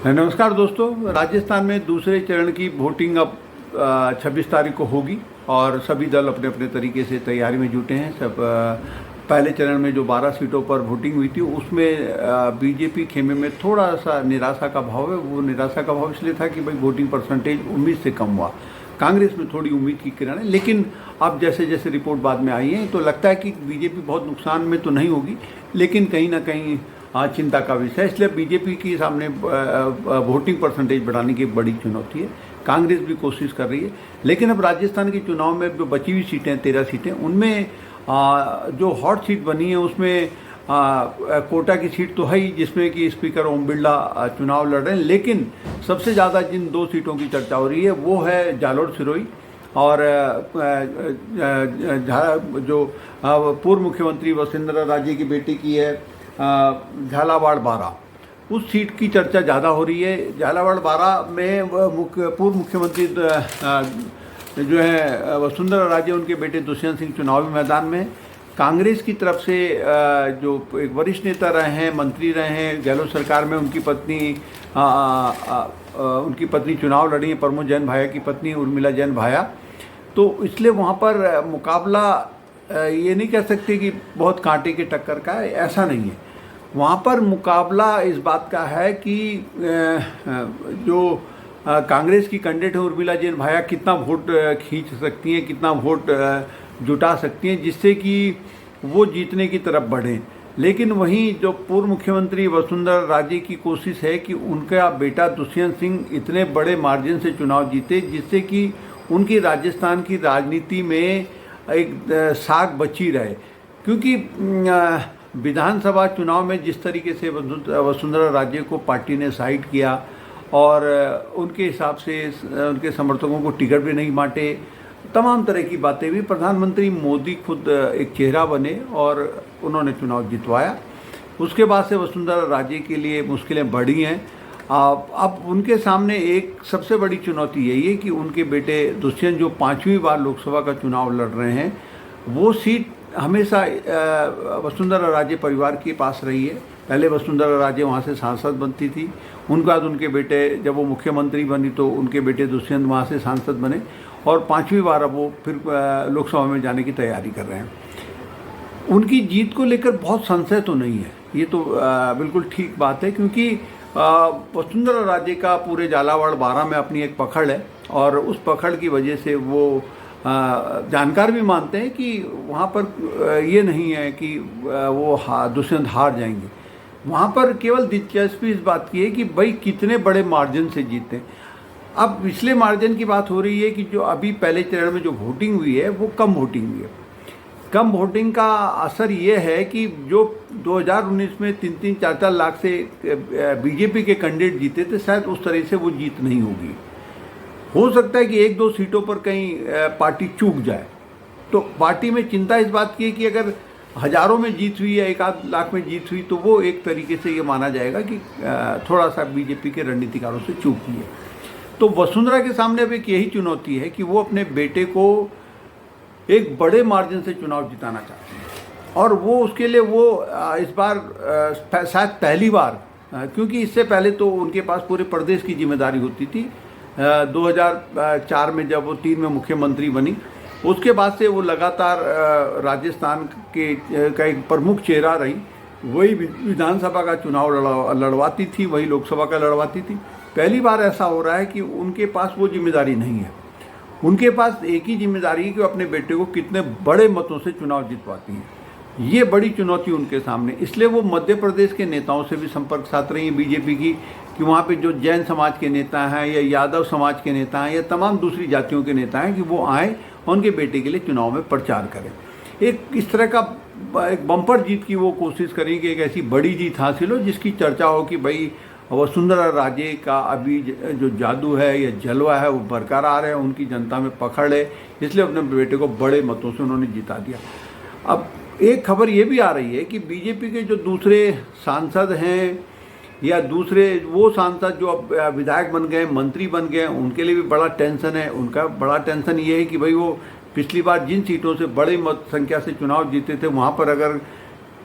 नमस्कार दोस्तों। राजस्थान में दूसरे चरण की वोटिंग अब 26 तारीख को होगी और सभी दल अपने अपने तरीके से तैयारी में जुटे हैं। सब पहले चरण में जो 12 सीटों पर वोटिंग हुई थी उसमें बीजेपी खेमे में थोड़ा सा निराशा का भाव है। वो निराशा का भाव इसलिए था कि भाई वोटिंग परसेंटेज उम्मीद से कम हुआ। कांग्रेस में थोड़ी उम्मीद की किरण है, लेकिन अब जैसे जैसे रिपोर्ट बाद में आई है तो लगता है कि बीजेपी बहुत नुकसान में तो नहीं होगी, लेकिन कहीं ना कहीं चिंता का विषय है। इसलिए बीजेपी के सामने वोटिंग परसेंटेज बढ़ाने की एक बड़ी चुनौती है। कांग्रेस भी कोशिश कर रही है, लेकिन अब राजस्थान के चुनाव में जो बची हुई सीटें 13 सीटें, उनमें जो हॉट सीट बनी है उसमें कोटा की सीट तो है ही, जिसमें कि स्पीकर ओम बिरला चुनाव लड़ रहे हैं। लेकिन सबसे ज़्यादा जिन 2 सीटों की चर्चा हो रही है वो है जालोर सिरोही और जो पूर्व मुख्यमंत्री वसुंधरा राजे की बेटी की है झालावाड़ बारा। उस सीट की चर्चा ज़्यादा हो रही है। झालावाड़ बारा में पूर्व मुख्यमंत्री जो है वसुंधरा राजे, उनके बेटे दुष्यंत सिंह चुनावी मैदान में। कांग्रेस की तरफ से जो एक वरिष्ठ नेता रहे हैं, मंत्री रहे हैं गहलोत सरकार में, उनकी पत्नी चुनाव लड़ी है, प्रमोद जैन भाया की पत्नी उर्मिला जैन भाया। तो इसलिए वहाँ पर मुकाबला ये नहीं कह सकते कि बहुत कांटे के टक्कर का है, ऐसा नहीं है। वहाँ पर मुकाबला इस बात का है कि जो कांग्रेस की कैंडिडेट है उर्मिला जैन भाया कितना वोट खींच सकती हैं, कितना वोट जुटा सकती हैं, जिससे कि वो जीतने की तरफ बढ़ें। लेकिन वहीं जो पूर्व मुख्यमंत्री वसुंधरा राजे की कोशिश है कि उनका बेटा दुष्यंत सिंह इतने बड़े मार्जिन से चुनाव जीते, जिससे कि उनकी राजस्थान की राजनीति में एक साख बची रहे। क्योंकि विधानसभा चुनाव में जिस तरीके से वसुंधरा राजे को पार्टी ने साइड किया और उनके हिसाब से उनके समर्थकों को टिकट भी नहीं बांटे, तमाम तरह की बातें भी, प्रधानमंत्री मोदी खुद एक चेहरा बने और उन्होंने चुनाव जितवाया। उसके बाद से वसुंधरा राजे के लिए मुश्किलें बढ़ी हैं। अब उनके सामने एक सबसे बड़ी चुनौती यही है कि उनके बेटे दुष्यंत जो 5वीं बार लोकसभा का चुनाव लड़ रहे हैं, वो सीट हमेशा वसुंधरा राजे परिवार के पास रही है। पहले वसुंधरा राजे वहाँ से सांसद बनती थी, उनके बाद उनके बेटे, जब वो मुख्यमंत्री बनी तो उनके बेटे दुष्यंत वहाँ से सांसद बने और 5वीं बार अब वो फिर लोकसभा में जाने की तैयारी कर रहे हैं। उनकी जीत को लेकर बहुत संशय तो नहीं है, ये तो बिल्कुल ठीक बात है, क्योंकि वसुंधरा राजे का पूरे झालावाड़ बारा में अपनी एक पकड़ है और उस पकड़ की वजह से वो जानकार भी मानते हैं कि वहाँ पर ये नहीं है कि वो दुष्यंत हार जाएंगे। वहाँ पर केवल दिलचस्पी इस बात की है कि भाई कितने बड़े मार्जिन से जीते। अब पिछले मार्जिन की बात हो रही है कि जो अभी पहले चरण में जो वोटिंग हुई है वो कम वोटिंग हुई है। कम वोटिंग का असर ये है कि जो 2019 में 3-3, 4-4 लाख से बीजेपी के कैंडिडेट जीते थे, शायद उस तरह से वो जीत नहीं होगी। हो सकता है कि 1-2 सीटों पर कहीं पार्टी चूक जाए। तो पार्टी में चिंता इस बात की है कि अगर हजारों में जीत हुई या 1-आध लाख में जीत हुई तो वो एक तरीके से ये माना जाएगा कि थोड़ा सा बीजेपी के रणनीतिकारों से चूक हुई है। तो वसुंधरा के सामने अब एक यही चुनौती है कि वो अपने बेटे को एक बड़े मार्जिन से चुनाव जिताना चाहते हैं और वो उसके लिए वो इस बार शायद पहली बार, क्योंकि इससे पहले तो उनके पास पूरे प्रदेश की जिम्मेदारी होती थी। 2004 में जब वो 3 में मुख्यमंत्री बनी, उसके बाद से वो लगातार राजस्थान के का एक प्रमुख चेहरा रही। वही विधानसभा का चुनाव लड़वाती थी, वही लोकसभा का लड़वाती थी। पहली बार ऐसा हो रहा है कि उनके पास वो जिम्मेदारी नहीं है। उनके पास एक ही जिम्मेदारी है कि वो अपने बेटे को कितने बड़े मतों से चुनाव जितवाती हैं। ये बड़ी चुनौती उनके सामने। इसलिए वो मध्य प्रदेश के नेताओं से भी संपर्क साध रही हैं बीजेपी की, कि वहाँ पे जो जैन समाज के नेता हैं या यादव समाज के नेता हैं या तमाम दूसरी जातियों के नेता हैं, कि वो आएँ और उनके बेटे के लिए चुनाव में प्रचार करें। एक इस तरह का एक बम्पर जीत की वो कोशिश करें कि एक ऐसी बड़ी जीत हासिल हो जिसकी चर्चा हो कि भाई वसुंधरा राजे का अभी जो जादू है या जलवा है वो बरकरार है, उनकी जनता में पकड़ है, इसलिए अपने बेटे को बड़े मतों से उन्होंने जिता दिया। अब एक खबर ये भी आ रही है कि बीजेपी के जो दूसरे सांसद हैं या दूसरे वो सांसद जो अब विधायक बन गए, मंत्री बन गए, उनके लिए भी बड़ा टेंशन है। उनका बड़ा टेंशन ये है कि भाई वो पिछली बार जिन सीटों से बड़े मत संख्या से चुनाव जीते थे, वहाँ पर अगर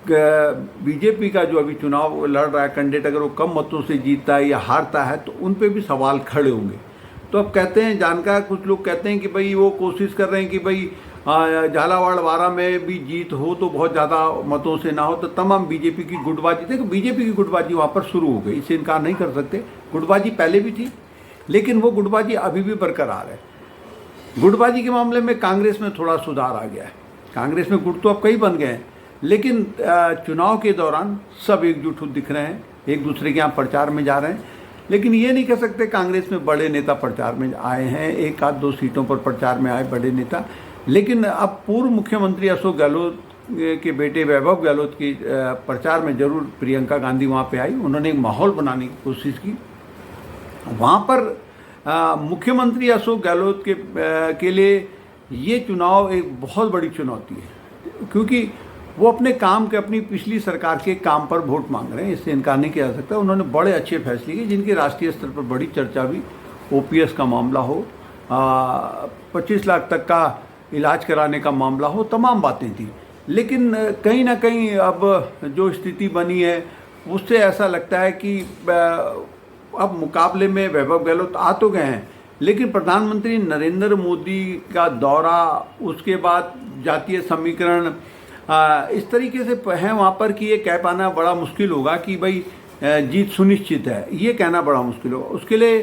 बीजेपी का जो अभी चुनाव लड़ रहा है कैंडिडेट, अगर वो कम मतों से जीतता है या हारता है तो उन पे भी सवाल खड़े होंगे। तो अब कहते हैं जानकार कुछ लोग कहते हैं कि भाई वो कोशिश कर रहे हैं कि भाई झालावाड़ बारा में भी जीत हो तो बहुत ज़्यादा मतों से ना हो, तो तमाम बीजेपी की गुटबाजी, देखो बीजेपी की गुटबाजी वहाँ पर शुरू हो गई, इससे इनकार नहीं कर सकते। गुटबाजी पहले भी थी लेकिन वो गुटबाजी अभी भी बरकरार है। गुटबाजी के मामले में कांग्रेस में थोड़ा सुधार आ गया है, कांग्रेस में गुट तो अब कई बन गए हैं, लेकिन चुनाव के दौरान सब एकजुट दिख रहे हैं, एक दूसरे के यहाँ प्रचार में जा रहे हैं। लेकिन ये नहीं कह सकते कांग्रेस में बड़े नेता प्रचार में आए हैं, एक आध दो सीटों पर प्रचार में आए बड़े नेता। लेकिन अब पूर्व मुख्यमंत्री अशोक गहलोत के बेटे वैभव गहलोत की प्रचार में जरूर प्रियंका गांधी वहाँ पे आई, उन्होंने एक माहौल बनाने की कोशिश की। वहाँ पर मुख्यमंत्री अशोक गहलोत के लिए ये चुनाव एक बहुत बड़ी चुनौती है, क्योंकि वो अपने काम के, अपनी पिछली सरकार के काम पर वोट मांग रहे हैं, इससे इनकार नहीं किया जा सकता। उन्होंने बड़े अच्छे फैसले किए जिनकी राष्ट्रीय स्तर पर बड़ी चर्चा हुई। ओपीएस का मामला हो, 25 लाख तक का इलाज कराने का मामला हो, तमाम बातें थी। लेकिन कहीं ना कहीं अब जो स्थिति बनी है उससे ऐसा लगता है कि अब मुकाबले में वैभव गहलोत आ तो गए हैं, लेकिन प्रधानमंत्री नरेंद्र मोदी का दौरा, उसके बाद जातीय समीकरण इस तरीके से है वहाँ पर कि ये कह पाना बड़ा मुश्किल होगा कि भाई जीत सुनिश्चित है, ये कहना बड़ा मुश्किल होगा। उसके लिए